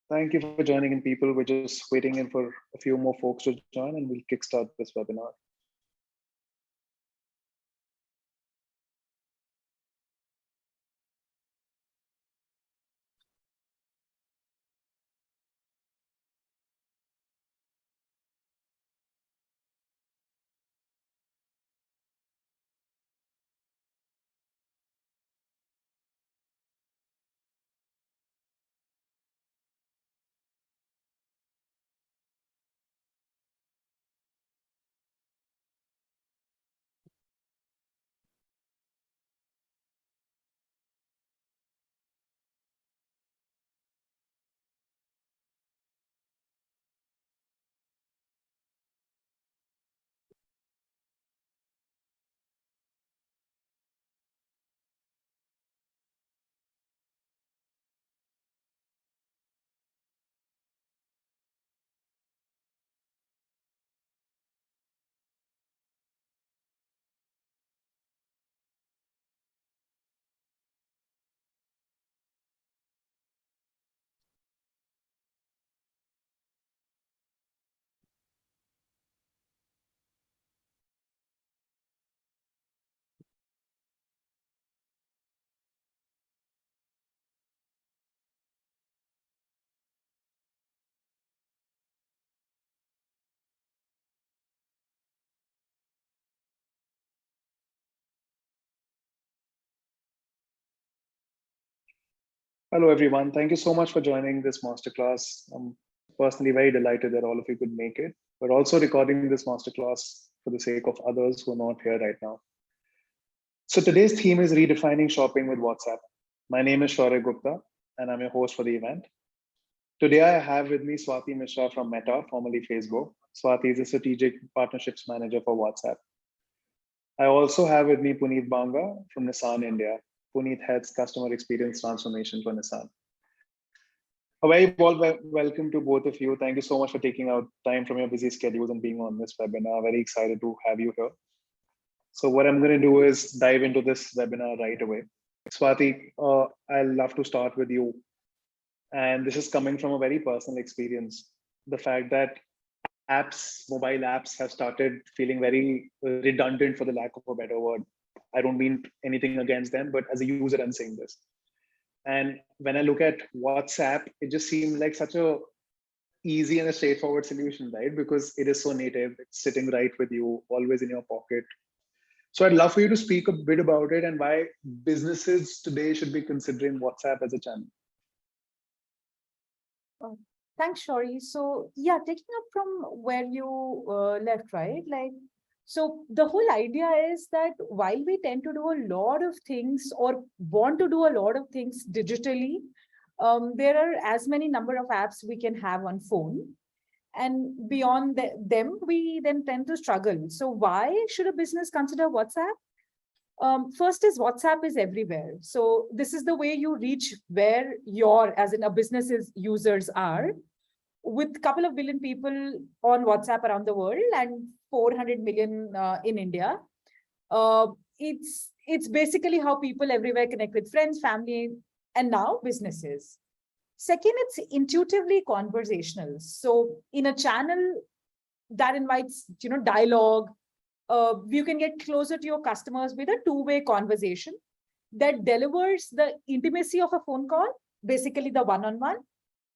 Thank you for joining in, people. We're just waiting in for a few more folks to join and we'll kickstart this webinar. Hello, everyone. Thank you so much for joining this masterclass. I'm personally very delighted that all of you could make it. We're also recording this masterclass for the sake of others who are not here right now. So today's theme is redefining shopping with WhatsApp. My name is Shoury Gupta, and I'm your host for the event. Today, I have with me Swati Mishra from Meta, formerly Facebook. Swati is a strategic partnerships manager for WhatsApp. I also have with me Punit Banga from Nissan India. Punit heads customer experience transformation for Nissan. A very warm welcome to both of you. Thank you so much for taking out time from your busy schedules and being on this webinar. Very excited to have you here. So what I'm going to do is dive into this webinar right away. Swati, I'll love to start with you. And this is coming from a very personal experience. The fact that mobile apps have started feeling very redundant, for the lack of a better word. I don't mean anything against them, but as a user, I'm saying this. And when I look at WhatsApp, it just seemed like such a easy and a straightforward solution, right? Because it is so native, it's sitting right with you, always in your pocket. So I'd love for you to speak a bit about it and why businesses today should be considering WhatsApp as a channel. Thanks, Shoury. So yeah, taking up from where you left, right? So the whole idea is that while we tend to do a lot of things or want to do a lot of things digitally, there are as many number of apps we can have on phone. And beyond them, we then tend to struggle. So why should a business consider WhatsApp? First is WhatsApp is everywhere. So this is the way you reach where your, as in a business's users are, with a couple of billion people on WhatsApp around the world and 400 million in India. It's basically how people everywhere connect with friends, family, and now businesses. Second, it's intuitively conversational. So in a channel that invites, dialogue, you can get closer to your customers with a two-way conversation that delivers the intimacy of a phone call, basically the one-on-one,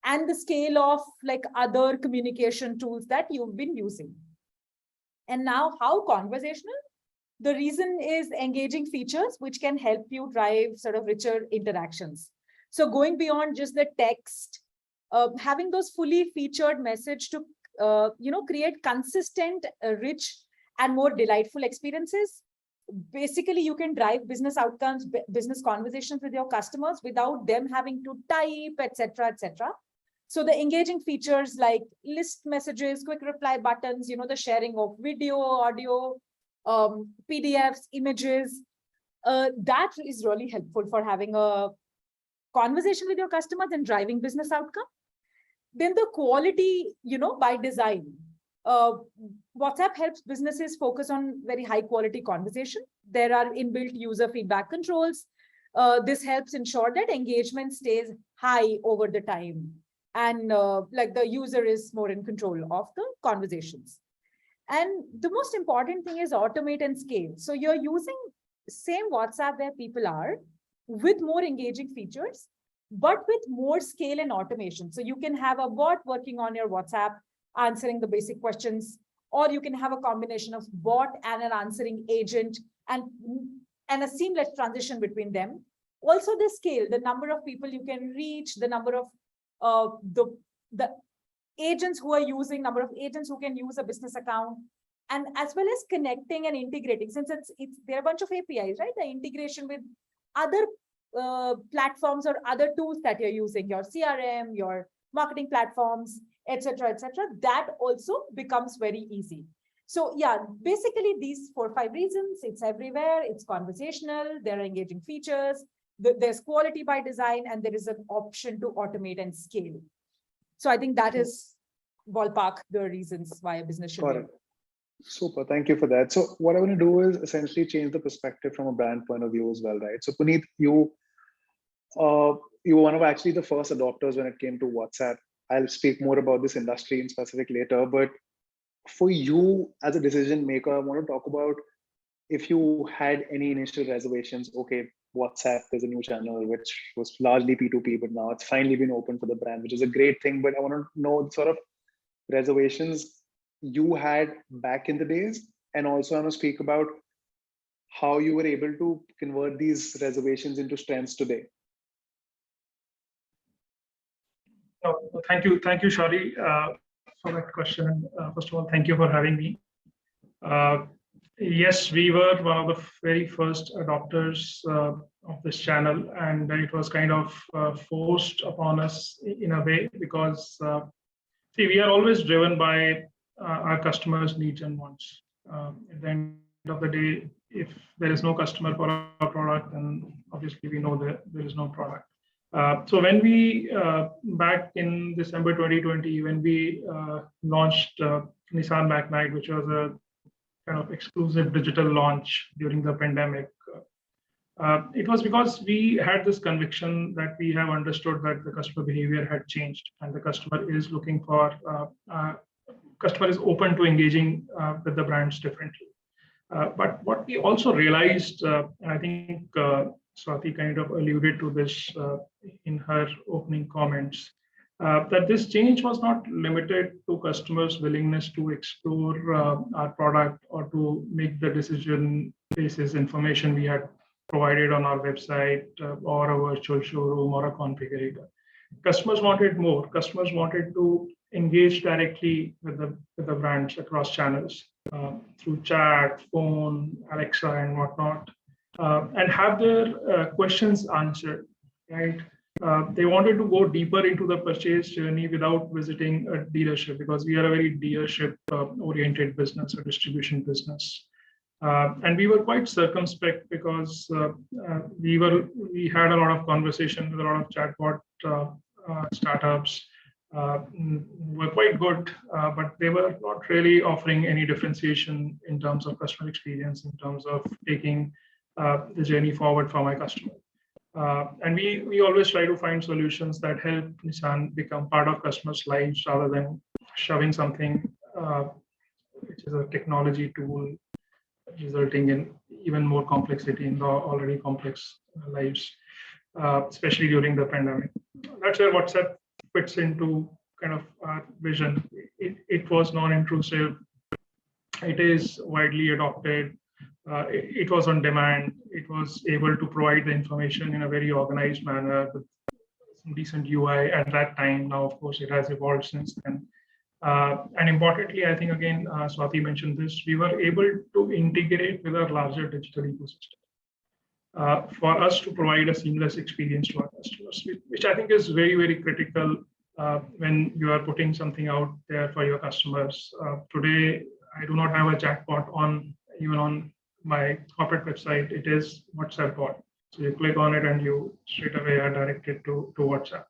and the scale of like other communication tools that you've been using. And now how conversational? The reason is engaging features, which can help you drive sort of richer interactions. So going beyond just the text, having those fully featured message to, create consistent, rich, and more delightful experiences. Basically, you can drive business outcomes, business conversations with your customers without them having to type, etc., etc. So the engaging features like list messages, quick reply buttons, the sharing of video, audio, PDFs, images, that is really helpful for having a conversation with your customers and driving business outcome. Then the quality, by design. WhatsApp helps businesses focus on very high quality conversation. There are inbuilt user feedback controls. This helps ensure that engagement stays high over the time. and like the user is more in control of the conversations. And the most important thing is automate and scale. So you're using same WhatsApp where people are with more engaging features, but with more scale and automation. So you can have a bot working on your WhatsApp, answering the basic questions, or you can have a combination of bot and an answering agent, and a seamless transition between them. Also the scale, the number of people you can reach, the number of the agents who are using, number of agents who can use a business account, and as well as connecting and integrating, since it's there are a bunch of APIs, right? The integration with other platforms or other tools that you're using, your CRM, your marketing platforms, etc., that also becomes very easy. So yeah, basically these 4 or 5 reasons: it's everywhere, it's conversational, there are engaging features, there's quality by design, and there is an option to automate and scale. So I think that is ballpark the reasons why a business should. Got it. Super, thank you for that. So what I want to do is essentially change the perspective from a brand point of view as well, right? So Punit, you were one of actually the first adopters when it came to WhatsApp. I'll speak more about this industry in specific later, but for you as a decision maker, I want to talk about if you had any initial reservations. Okay, WhatsApp is a new channel, which was largely P2P, but now it's finally been open for the brand, which is a great thing. But I want to know the sort of reservations you had back in the days, and also I want to speak about how you were able to convert these reservations into strengths today. Thank you, Shoury, for that question. First of all, thank you for having me. Yes, we were one of the very first adopters of this channel, and it was kind of forced upon us in a way, because see, we are always driven by our customers' needs and wants. At the end of the day, if there is no customer for our product, then obviously we know that there is no product. So when we, back in December 2020, when we launched Nissan Magnite, which was a kind of exclusive digital launch during the pandemic, it was because we had this conviction that we have understood that the customer behavior had changed, and the customer is looking for, customer is open to engaging with the brands differently. But what we also realized, and I think Swati kind of alluded to this in her opening comments, that this change was not limited to customers' willingness to explore our product or to make the decision basis information we had provided on our website or a virtual showroom or a configurator. Customers wanted more. Customers wanted to engage directly with the brands across channels, through chat, phone, Alexa, and whatnot, and have their questions answered, right? They wanted to go deeper into the purchase journey without visiting a dealership, because we are a very dealership oriented business, a distribution business. And we were quite circumspect, because we had a lot of conversation with a lot of chatbot startups, were quite good, but they were not really offering any differentiation in terms of customer experience, in terms of taking the journey forward for my customer. And we always try to find solutions that help Nissan become part of customers' lives, rather than shoving something which is a technology tool, resulting in even more complexity in the already complex lives, especially during the pandemic. That's where WhatsApp fits into kind of our vision. It was non-intrusive. It is widely adopted. It was on demand. It was able to provide the information in a very organized manner with some decent UI at that time. Now, of course, it has evolved since then. And importantly, I think, again, Swati mentioned this, we were able to integrate with our larger digital ecosystem for us to provide a seamless experience to our customers, which I think is very, very critical when you are putting something out there for your customers. Today, I do not have a chatbot even on my corporate website. It is WhatsApp bot. So you click on it and you straight away are directed to WhatsApp.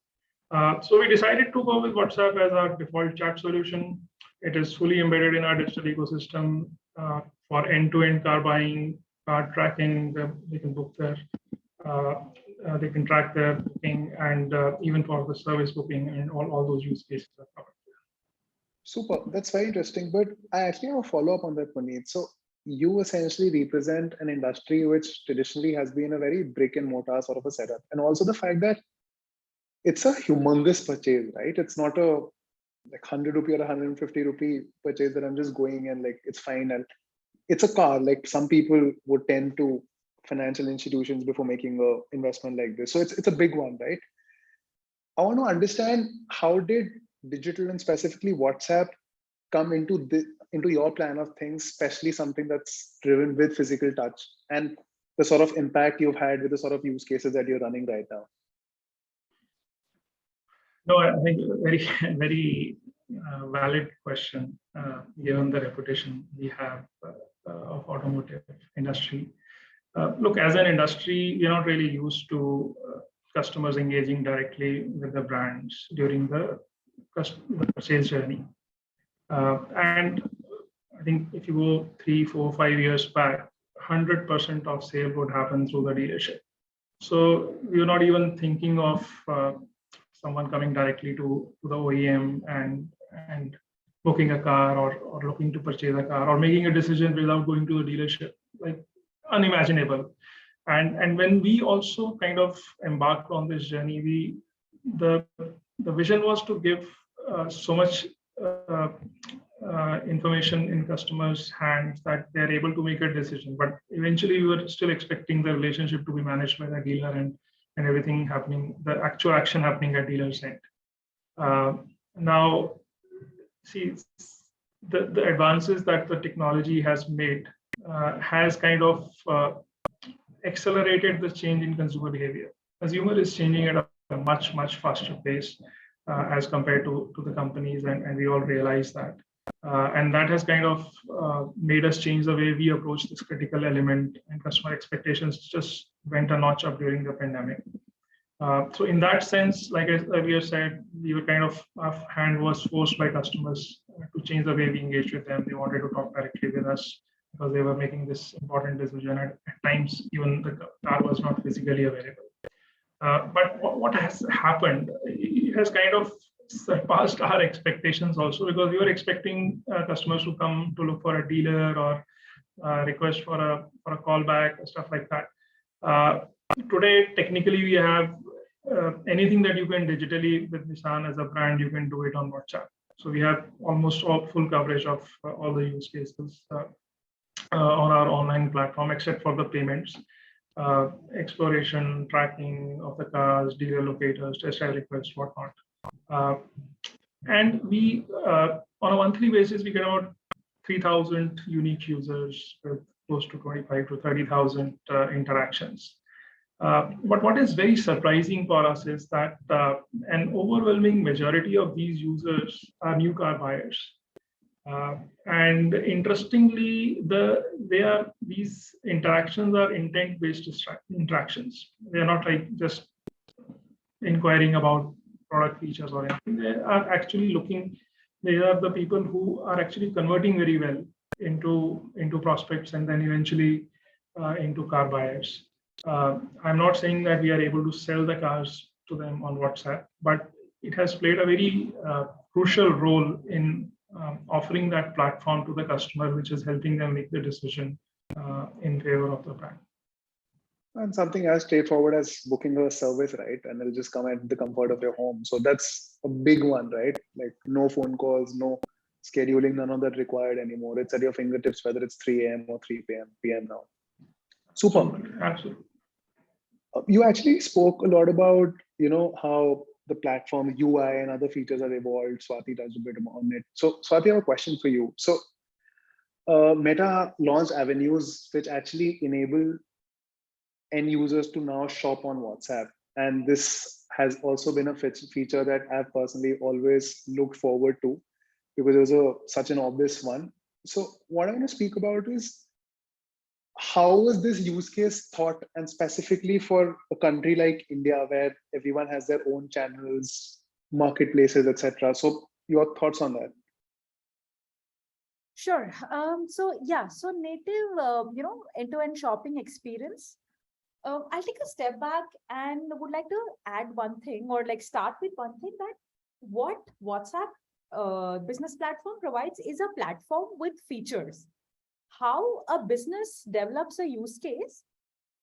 So we decided to go with WhatsApp as our default chat solution. It is fully embedded in our digital ecosystem for end-to-end car buying, car tracking. They can book their they can track their booking, and even for the service booking and all those use cases are covered. Super. That's very interesting. But I actually have a follow-up on that, Puneet. So you essentially represent an industry which traditionally has been a very brick and mortar sort of a setup. And also the fact that it's a humongous purchase, right? It's not a like 100 rupee or 150 rupee purchase that I'm just going and like, it's fine. And it's a car. Like some people would tend to financial institutions before making a investment like this. So it's a big one, right? I want to understand, how did digital and specifically WhatsApp come into your plan of things, especially something that's driven with physical touch, and the sort of impact you've had with the sort of use cases that you're running right now? No, I think very, very valid question, given the reputation we have of automotive industry. Look, as an industry, we're not really used to customers engaging directly with the brands during the purchase journey. And I think if you go 3, 4, 5 years back, 100% of sale would happen through the dealership. So we're not even thinking of someone coming directly to the OEM and booking a car or looking to purchase a car or making a decision without going to the dealership, like unimaginable. And when we also kind of embarked on this journey, the vision was to give so much information in customers' hands that they're able to make a decision. But eventually, we were still expecting the relationship to be managed by the dealer and everything happening, the actual action happening at dealer's end. Now, see, the advances that the technology has made has kind of accelerated the change in consumer behavior. Consumer is changing at a much, much faster pace as compared to the companies, and we all realize that. And that has kind of made us change the way we approach this critical element, and customer expectations just went a notch up during the pandemic. So in that sense, like I earlier said, we were kind of, our hand was forced by customers to change the way we engage with them. They wanted to talk directly with us because they were making this important decision. At times, even the car was not physically available. But what has happened, it has kind of surpassed our expectations also, because we were expecting customers to come to look for a dealer or request for a callback, stuff like that. Today, technically, we have anything that you can digitally with Nissan as a brand, you can do it on WhatsApp. So we have almost full coverage of all the use cases on our online platform, except for the payments, exploration, tracking of the cars, dealer locators, test drive requests, whatnot. And we, on a monthly basis, we get about 3,000 unique users with close to 25 to 30,000 interactions. But what is very surprising for us is that an overwhelming majority of these users are new car buyers. And interestingly, these interactions are intent-based interactions. They're not like just inquiring about product features or anything. They are actually looking. They are the people who are actually converting very well into prospects and then eventually into car buyers. I'm not saying that we are able to sell the cars to them on WhatsApp, but it has played a very crucial role in offering that platform to the customer, which is helping them make the decision in favor of the brand. And something as straightforward as booking a service, right? And it'll just come at the comfort of your home. So that's a big one, right? Like no phone calls, no scheduling, none of that required anymore. It's at your fingertips, whether it's 3 a.m. or 3 p.m. now. Super. Absolutely. You actually spoke a lot about, how the platform UI and other features have evolved. Swati touched a bit on it. So Swati, I have a question for you. So Meta launched avenues which actually enable end users to now shop on WhatsApp. And this has also been a feature that I've personally always looked forward to, because it was such an obvious one. So what I want to speak about is, how was this use case thought, and specifically for a country like India, where everyone has their own channels, marketplaces, etc. So your thoughts on that? Sure. So native, end-to-end shopping experience I'll take a step back and would like to add one thing, or like start with one thing, that what WhatsApp business platform provides is a platform with features. How a business develops a use case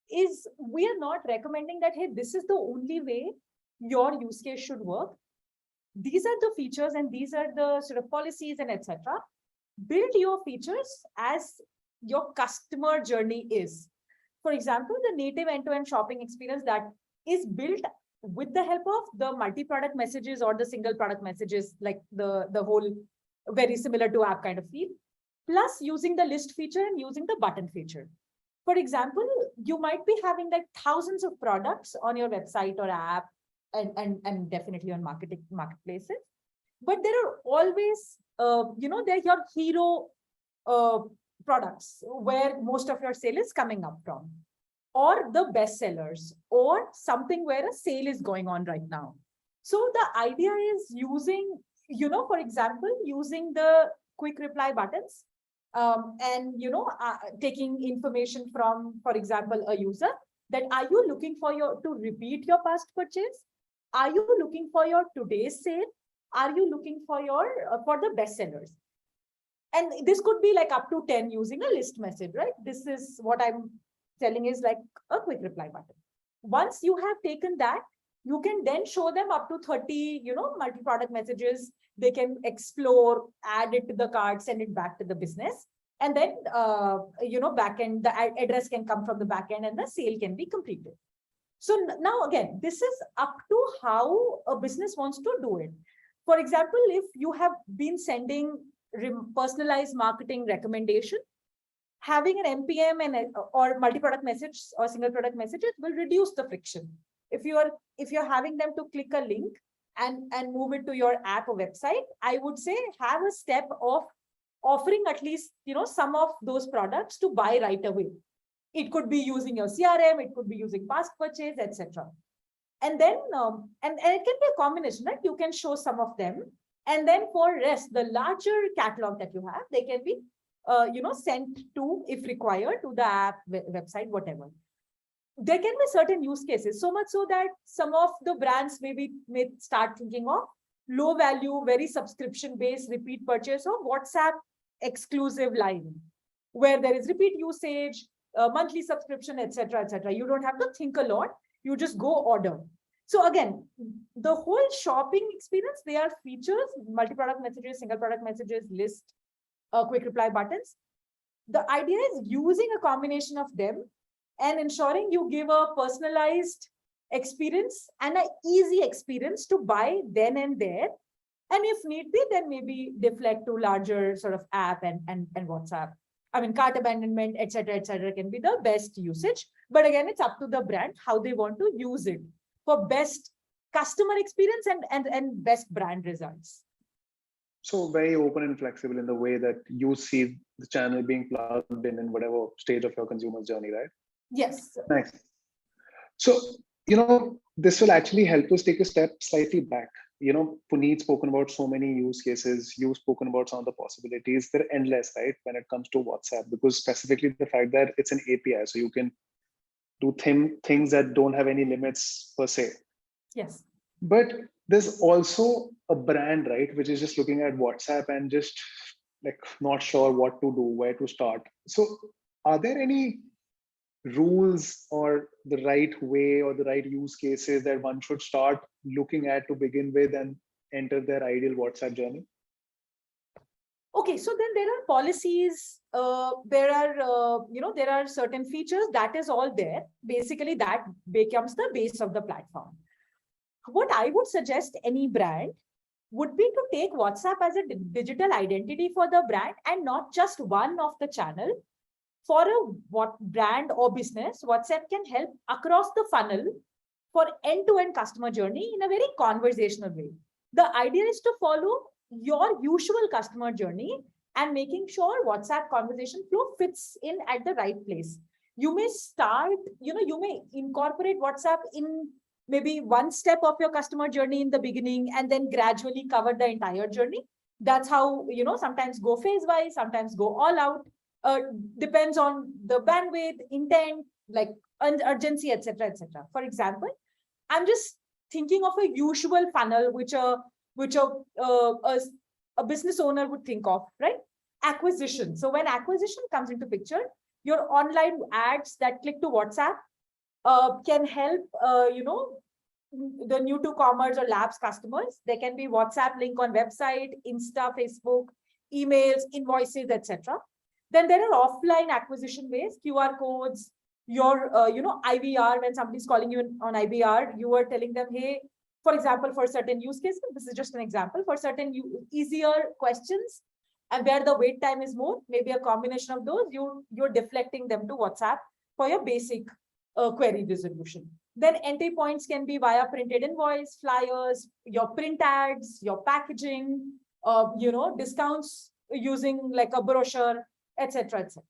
is, we are not recommending that, hey, this is the only way your use case should work. These are the features and these are the sort of policies and etc. Build your features as your customer journey is. For example, the native end-to-end shopping experience that is built with the help of the multi-product messages or the single product messages, like the whole very similar to app kind of feel, plus using the list feature and using the button feature. For example, you might be having like thousands of products on your website or app, and definitely on marketplaces, but there are always, they're your hero products where most of your sale is coming up from, or the best sellers, or something where a sale is going on right now. So the idea is using, for example, using the quick reply buttons, and taking information from, for example, a user, that are you looking for to repeat your past purchase? Are you looking for your today's sale? Are you looking for for the best sellers? And this could be like up to 10 using a list message, right? This is what I'm telling is like a quick reply button. Once you have taken that, you can then show them up to 30, multi-product messages. They can explore, add it to the cart, send it back to the business. And then, backend, the address can come from the backend and the sale can be completed. So now again, this is up to how a business wants to do it. For example, if you have been sending personalized marketing recommendation, having an MPM or multi-product message or single product messages will reduce the friction. If you're having them to click a link and move it to your app or website, I would say have a step of offering at least some of those products to buy right away. It could be using your CRM, it could be using past purchase, etc. And then and it can be a combination, right? You can show some of them, and then for rest, the larger catalog that you have, they can be sent to, if required, to the app, website, whatever. There can be certain use cases, so much so that some of the brands may start thinking of low value, very subscription based repeat purchase of WhatsApp exclusive line, where there is repeat usage, monthly subscription, etc., etc. You don't have to think a lot. You just go order. So again, the whole shopping experience, they are features, multi-product messages, single product messages, list, quick reply buttons. The idea is using a combination of them and ensuring you give a personalized experience and an easy experience to buy then and there. And if need be, then maybe deflect to larger sort of app and WhatsApp. I mean, cart abandonment, etc., can be the best usage. But again, it's up to the brand how they want to use it for best customer experience and best brand results. So very open and flexible in the way that you see the channel being plugged in whatever stage of your consumer's journey, right? Yes. Nice. So, this will actually help us take a step slightly back. Punit spoken about so many use cases. You've spoken about some of the possibilities. They're endless, right? When it comes to WhatsApp, because specifically the fact that it's an API, so you can do things that don't have any limits per se. Yes. But there's also a brand, right, which is just looking at WhatsApp and just like not sure what to do, where to start. So are there any rules or the right way or the right use cases that one should start looking at to begin with and enter their ideal WhatsApp journey? Okay, so then there are policies, there are certain features, that is all there. Basically, that becomes the base of the platform. What I would suggest any brand would be to take WhatsApp as a digital identity for the brand and not just one of the channel. For a brand or business, WhatsApp can help across the funnel for end-to-end customer journey in a very conversational way. The idea is to follow your usual customer journey and making sure WhatsApp conversation flow fits in at the right place. You may start, you may incorporate WhatsApp in maybe one step of your customer journey in the beginning and then gradually cover the entire journey. That's how, sometimes go phase wise, sometimes go all out. Depends on the bandwidth, intent, like urgency, etc., etc. For example, I'm just thinking of a usual funnel which a business owner would think of, right? Acquisition. So when acquisition comes into picture, your online ads that click to WhatsApp can help, the new to commerce or labs customers. There can be WhatsApp link on website, Insta, Facebook, emails, invoices, etc. Then there are offline acquisition ways, QR codes, your, IVR. When somebody's calling you on IVR, you are telling them, hey, for example, for certain use cases, this is just an example, for certain easier questions and where the wait time is more, maybe a combination of those, you're deflecting them to WhatsApp for your basic query resolution. Then entry points can be via printed invoice, flyers, your print ads, your packaging, discounts using like a brochure, etc., etc.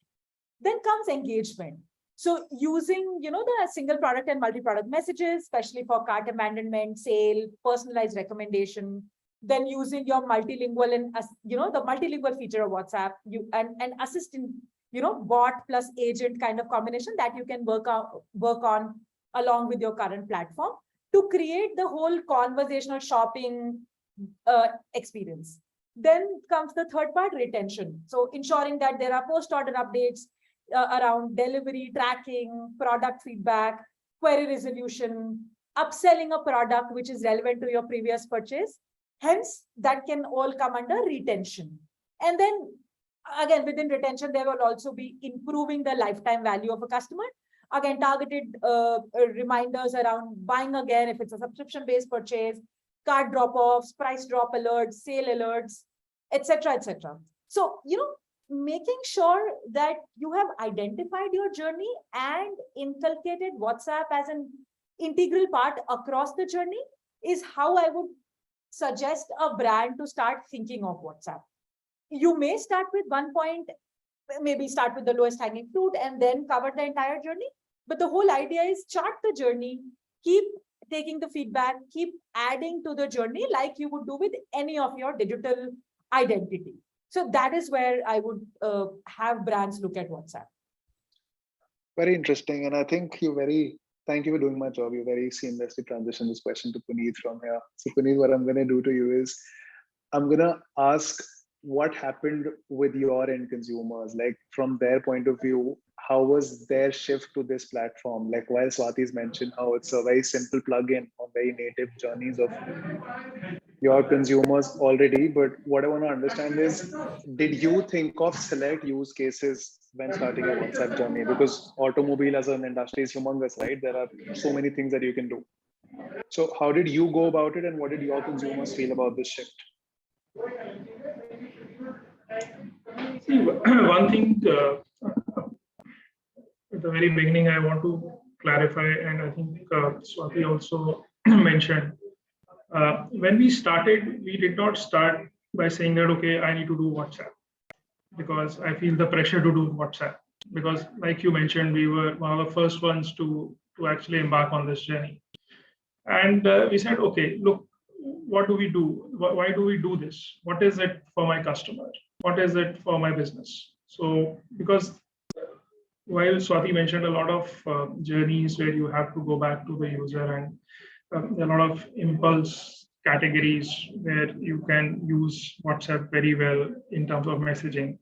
Then comes engagement. So using, the single product and multi-product messages, especially for cart abandonment, sale, personalized recommendation, then using your multilingual and, the multilingual feature of WhatsApp, and assistant, bot plus agent kind of combination that you can work on along with your current platform to create the whole conversational shopping experience. Then comes the third part, retention. So ensuring that there are post-order updates around delivery, tracking, product feedback, query resolution, upselling a product which is relevant to your previous purchase. Hence, that can all come under retention. And then again, within retention, there will also be improving the lifetime value of a customer. Again, targeted reminders around buying again if it's a subscription-based purchase, cart drop-offs, price drop alerts, sale alerts, etc., etc. So, making sure that you have identified your journey and inculcated WhatsApp as an integral part across the journey is how I would suggest a brand to start thinking of WhatsApp. You may start with one point, maybe start with the lowest hanging fruit and then cover the entire journey. But the whole idea is chart the journey, keep taking the feedback, keep adding to the journey like you would do with any of your digital identity. So that is where I would have brands look at WhatsApp. Very interesting. And I think thank you for doing my job. You very seamlessly transition this question to Punit from here. So Punit, what I'm going to do to you is I'm going to ask what happened with your end consumers, like from their point of view, how was their shift to this platform? Like while Swati's mentioned how it's a very simple plugin on very native journeys of your consumers already, but what I want to understand is, did you think of select use cases when starting a WhatsApp journey? Because automobile as an industry is humongous, right? There are so many things that you can do. So how did you go about it and what did your consumers feel about this shift? See, one thing at the very beginning, I want to clarify, and I think Swati also mentioned, when we started, we did not start by saying that, okay, I need to do WhatsApp because I feel the pressure to do WhatsApp. Because like you mentioned, we were one of the first ones to actually embark on this journey. And we said, okay, look, what do we do? Why do we do this? What is it for my customer? What is it for my business? So, because while Swati mentioned a lot of journeys where you have to go back to the user and a lot of impulse categories where you can use WhatsApp very well in terms of messaging.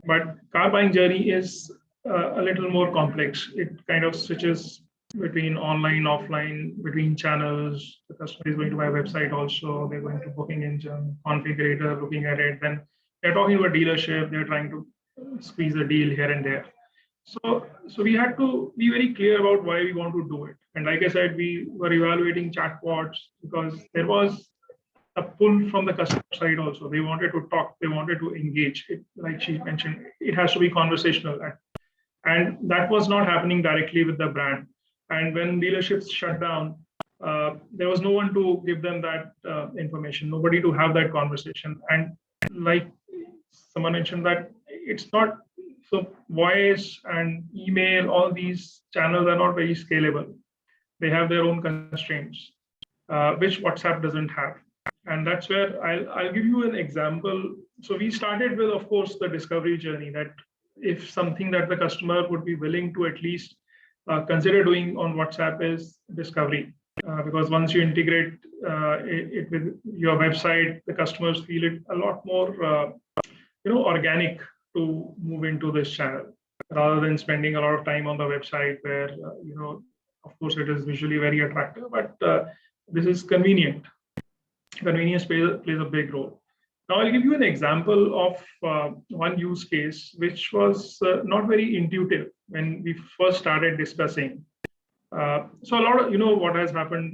But car buying journey is a little more complex. It kind of switches between online, offline, between channels. The customer is going to my website also. They're going to booking engine, configurator, looking at it. Then they're talking to a dealership. They're trying to squeeze a deal here and there. So we had to be very clear about why we want to do it. And like I said, we were evaluating chatbots because there was a pull from the customer side also. They wanted to talk, they wanted to engage. Like she mentioned, it has to be conversational. And that was not happening directly with the brand. And when dealerships shut down, there was no one to give them that information, nobody to have that conversation. And like someone mentioned that it's not, so voice and email, all these channels are not very scalable. They have their own constraints, which WhatsApp doesn't have. And that's where I'll give you an example. So we started with, of course, the discovery journey, that if something that the customer would be willing to at least consider doing on WhatsApp is discovery. Because once you integrate it with your website, the customers feel it a lot more organic to move into this channel rather than spending a lot of time on the website where of course it is visually very attractive, but this is convenient. Convenience plays a big role. Now I'll give you an example of one use case which was not very intuitive when we first started discussing. So a lot of what has happened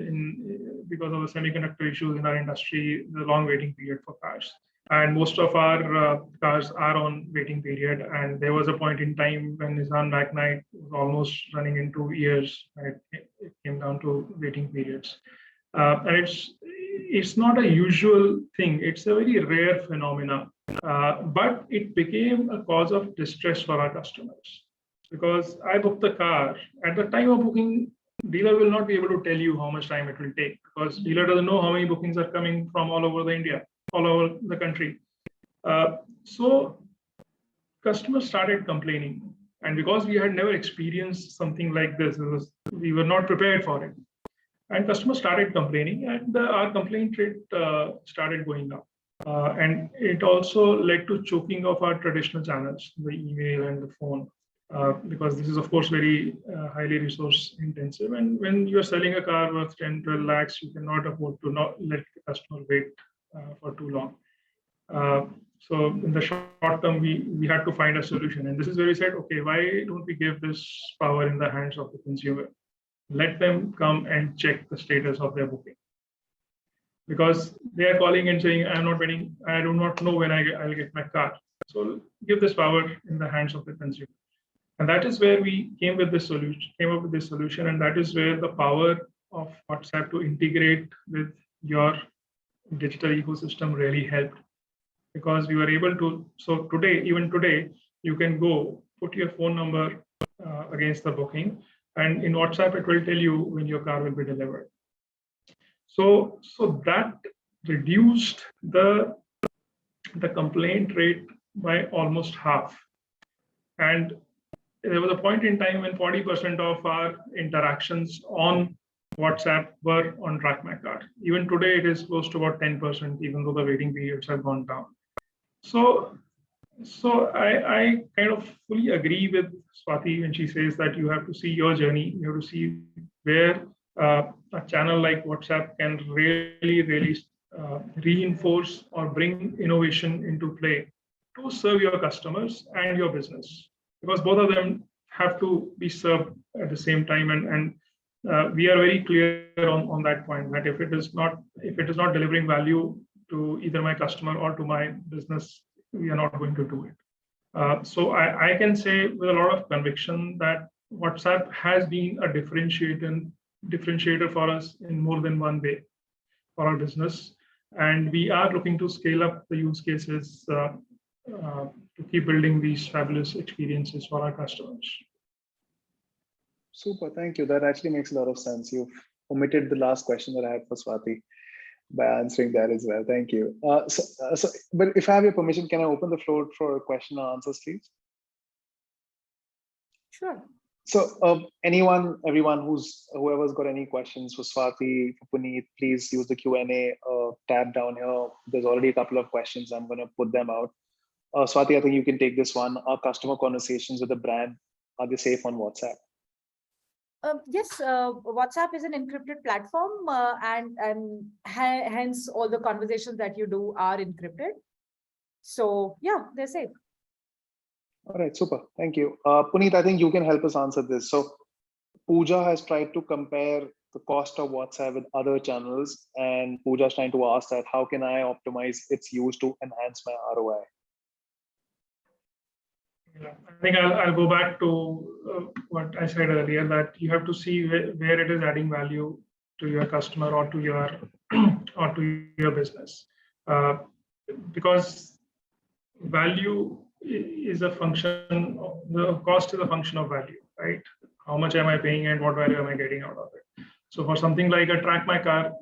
because of the semiconductor issues in our industry, the long waiting period for cars, and most of our cars are on waiting period. And there was a point in time when Nissan Magnite was almost running into years, and it came down to waiting periods. And it's not a usual thing. It's a very rare phenomena, but it became a cause of distress for our customers. Because I booked the car, at the time of booking, dealer will not be able to tell you how much time it will take, because dealer doesn't know how many bookings are coming from all over the country. So customers started complaining. And because we had never experienced something like this, we were not prepared for it. And customers started complaining, and our complaint rate started going up. And it also led to choking of our traditional channels, the email and the phone. Because this is, of course, very highly resource intensive. And when you're selling a car worth 10, 12 lakhs, you cannot afford to not let the customer wait for too long. So in the short term, we had to find a solution. And this is where we said, okay, why don't we give this power in the hands of the consumer? Let them come and check the status of their booking. Because they are calling and saying, I'm not waiting, I do not know when I'll get my car. So give this power in the hands of the consumer. And that is where we came up with this solution. And that is where the power of WhatsApp to integrate with your digital ecosystem really helped. Because we were able to, so even today, you can go put your phone number against the booking, and in WhatsApp, it will tell you when your car will be delivered. So that reduced the complaint rate by almost half. And there was a point in time when 40% of our interactions on WhatsApp were on Track My Car. Even today, it is close to about 10%, even though the waiting periods have gone down. So I kind of fully agree with Swati when she says that you have to see your journey. You have to see where a channel like WhatsApp can really reinforce or bring innovation into play to serve your customers and your business. Because both of them have to be served at the same time, and we are very clear on that point, that if it is not delivering value to either my customer or to my business, we are not going to do it. So I can say with a lot of conviction that WhatsApp has been a differentiator for us in more than one way for our business, and we are looking to scale up the use cases to keep building these fabulous experiences for our customers. Super, thank you. That actually makes a lot of sense. You've omitted the last question that I had for Swati by answering that as well. Thank you. But if I have your permission, can I open the floor for question and answers, please? Sure. So everyone whoever's got any questions for Swati, for Punit, please use the Q&A tab down here. There's already a couple of questions. I'm going to put them out. Swati, I think you can take this one. Are customer conversations with the brand, are they safe on WhatsApp? Yes, WhatsApp is an encrypted platform, and hence all the conversations that you do are encrypted. So yeah, they're safe. All right, super. Thank you. Punit, I think you can help us answer this. So Pooja has tried to compare the cost of WhatsApp with other channels, and Pooja is trying to ask that how can I optimize its use to enhance my ROI? Yeah, I think I'll go back to what I said earlier, that you have to see where it is adding value to your customer or to your business, because value is a function of, the cost is a function of value, right? How much am I paying and what value am I getting out of it? So for something like a Track My Car,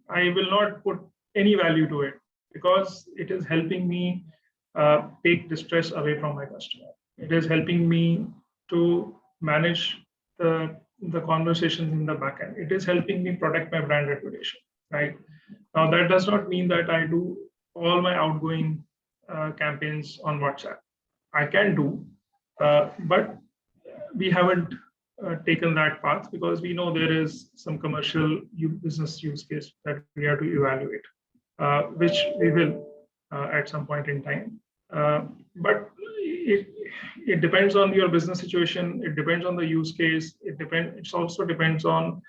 I will not put any value to it because it is helping me take distress away from my customer. It is helping me to manage the conversations in the backend. It is helping me protect my brand reputation, right? Now, that does not mean that I do all my outgoing campaigns on WhatsApp. I can do, but we haven't taken that path because we know there is some commercial business use case that we have to evaluate, which we will at some point in time. But it depends on your business situation. It depends on the use case. It also depends on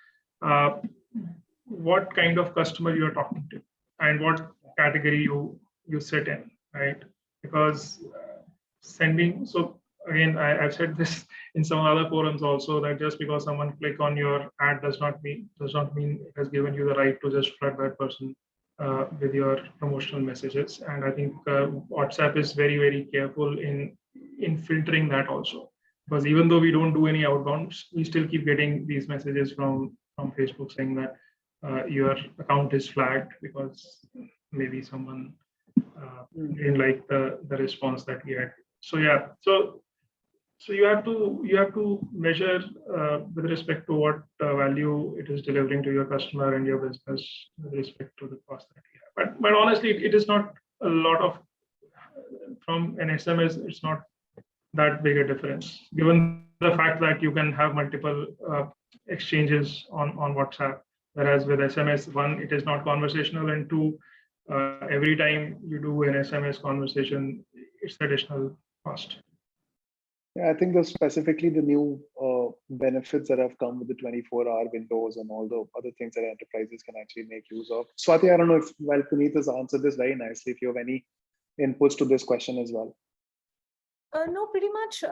what kind of customer you're talking to and what category you sit in, right? Because sending, so again, I've said this in some other forums also, that just because someone click on your ad does not mean it has given you the right to just flood that person with your promotional messages. And I think WhatsApp is very, very careful in filtering that also, because even though we don't do any outbounds, we still keep getting these messages from Facebook saying that your account is flagged because maybe someone didn't like the response that we had. So yeah, so you have to measure with respect to what value it is delivering to your customer and your business with respect to the cost that you have. But honestly, it is not a lot of, from an SMS, it's not that big a difference, given the fact that you can have multiple exchanges on WhatsApp, whereas with SMS, one, it is not conversational, and two, every time you do an SMS conversation, it's additional cost. Yeah, I think specifically the new benefits that have come with the 24-hour windows and all the other things that enterprises can actually make use of. Swati, I don't know if, while Punit has answered this very nicely, if you have any inputs to this question as well. No, pretty much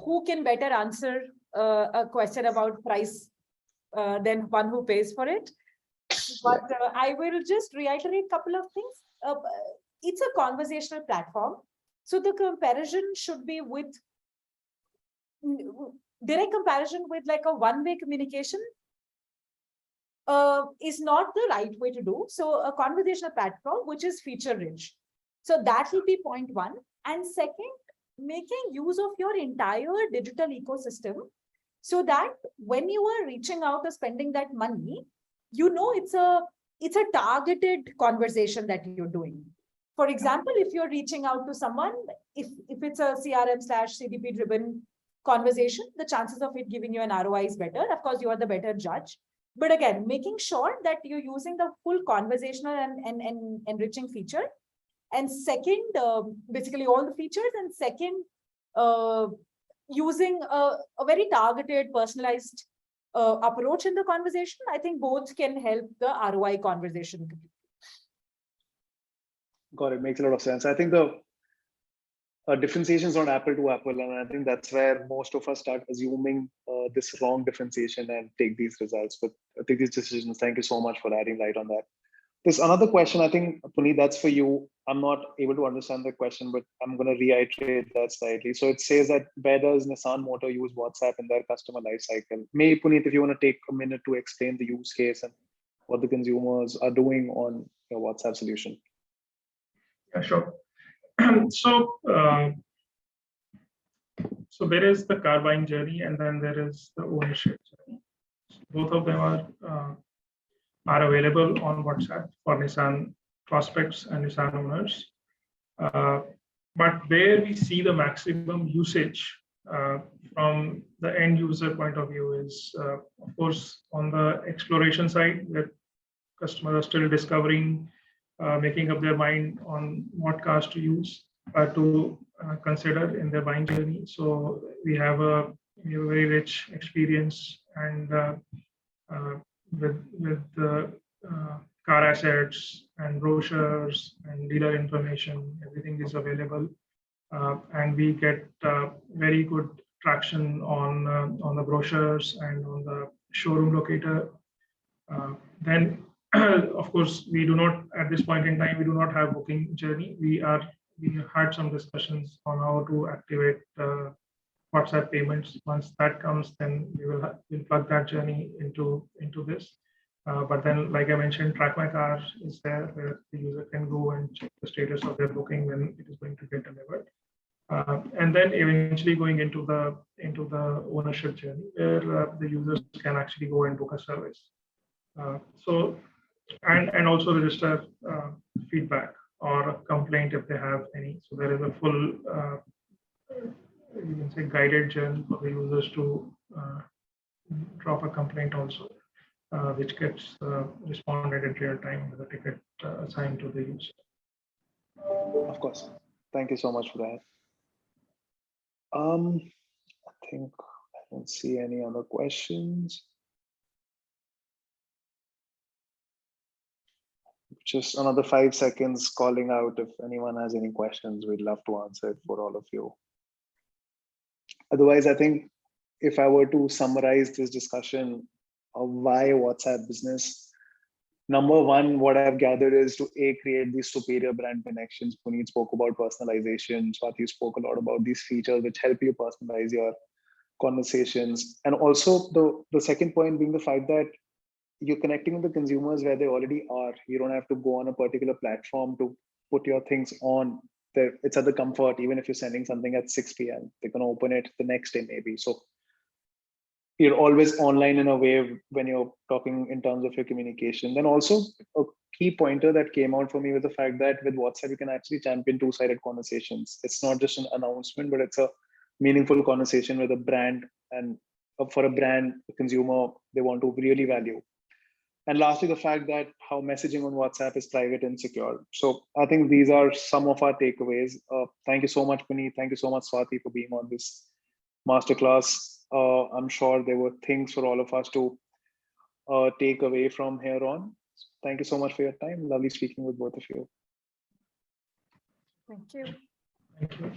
who can better answer a question about price than one who pays for it. But I will just reiterate a couple of things. It's a conversational platform. So the comparison should be with direct comparison with like a one-way communication is not the right way to do. So a conversational platform, which is feature rich. So that will be point one. And second, making use of your entire digital ecosystem so that when you are reaching out or spending that money, you know it's a targeted conversation that you're doing. For example, if you're reaching out to someone, if it's a CRM/CDP driven conversation, the chances of it giving you an ROI is better. Of course, you are the better judge. But again, making sure that you're using the full conversational and enriching feature. And second, basically all the features. And second, using a very targeted, personalized approach in the conversation. I think both can help the ROI conversation. Got it. Makes a lot of sense. I think the differentiation is not apple to apple, and I think that's where most of us start assuming this wrong differentiation and take these results. But take these decisions. Thank you so much for adding light on that. There's another question. I think, Punit, that's for you. I'm not able to understand the question, but I'm going to reiterate that slightly. So it says that where does Nissan Motor use WhatsApp in their customer lifecycle? Maybe, Punit, if you want to take a minute to explain the use case and what the consumers are doing on your WhatsApp solution. Yeah, sure. So there is the car buying journey, and then there is the ownership journey. Both of them are available on WhatsApp for Nissan prospects and Nissan owners. But where we see the maximum usage from the end user point of view is, of course, on the exploration side, where customers are still discovering, making up their mind on what cars to use, to consider in their buying journey. So we have a very rich experience and with the car assets and brochures and dealer information, everything is available, and we get very good traction on the brochures and on the showroom locator. Then, of course, we do not, at this point in time, we do not have booking journey. We had some discussions on how to activate WhatsApp payments. Once that comes, then we'll plug that journey into this. But then, like I mentioned, Track My Car is there, where the user can go and check the status of their booking when it is going to get delivered. And then eventually going into the ownership journey where the users can actually go and book a service. So and also register feedback or a complaint if they have any. So there is a full you can say guided journey for the users to drop a complaint also, which gets responded in real time with a ticket assigned to the user. Of course. Thank you so much for that. I think I don't see any other questions. Just another 5 seconds calling out if anyone has any questions, we'd love to answer it for all of you. Otherwise, I think if I were to summarize this discussion of why WhatsApp business, number one, what I've gathered is to create these superior brand connections. Punit spoke about personalization. Swati spoke a lot about these features which help you personalize your conversations. And also the second point being the fact that you're connecting with the consumers where they already are. You don't have to go on a particular platform to put your things on. It's at the comfort, even if you're sending something at 6 p.m. They're going to open it the next day maybe. So you're always online in a way when you're talking in terms of your communication. Then also a key pointer that came out for me was the fact that with WhatsApp, you can actually champion two-sided conversations. It's not just an announcement, but it's a meaningful conversation with a brand, and for a brand, a consumer, they want to really value. And lastly, the fact that how messaging on WhatsApp is private and secure. So I think these are some of our takeaways. Thank you so much, Punit. Thank you so much, Swati, for being on this masterclass. I'm sure there were things for all of us to take away from here on. Thank you so much for your time. Lovely speaking with both of you. Thank you. Thank you.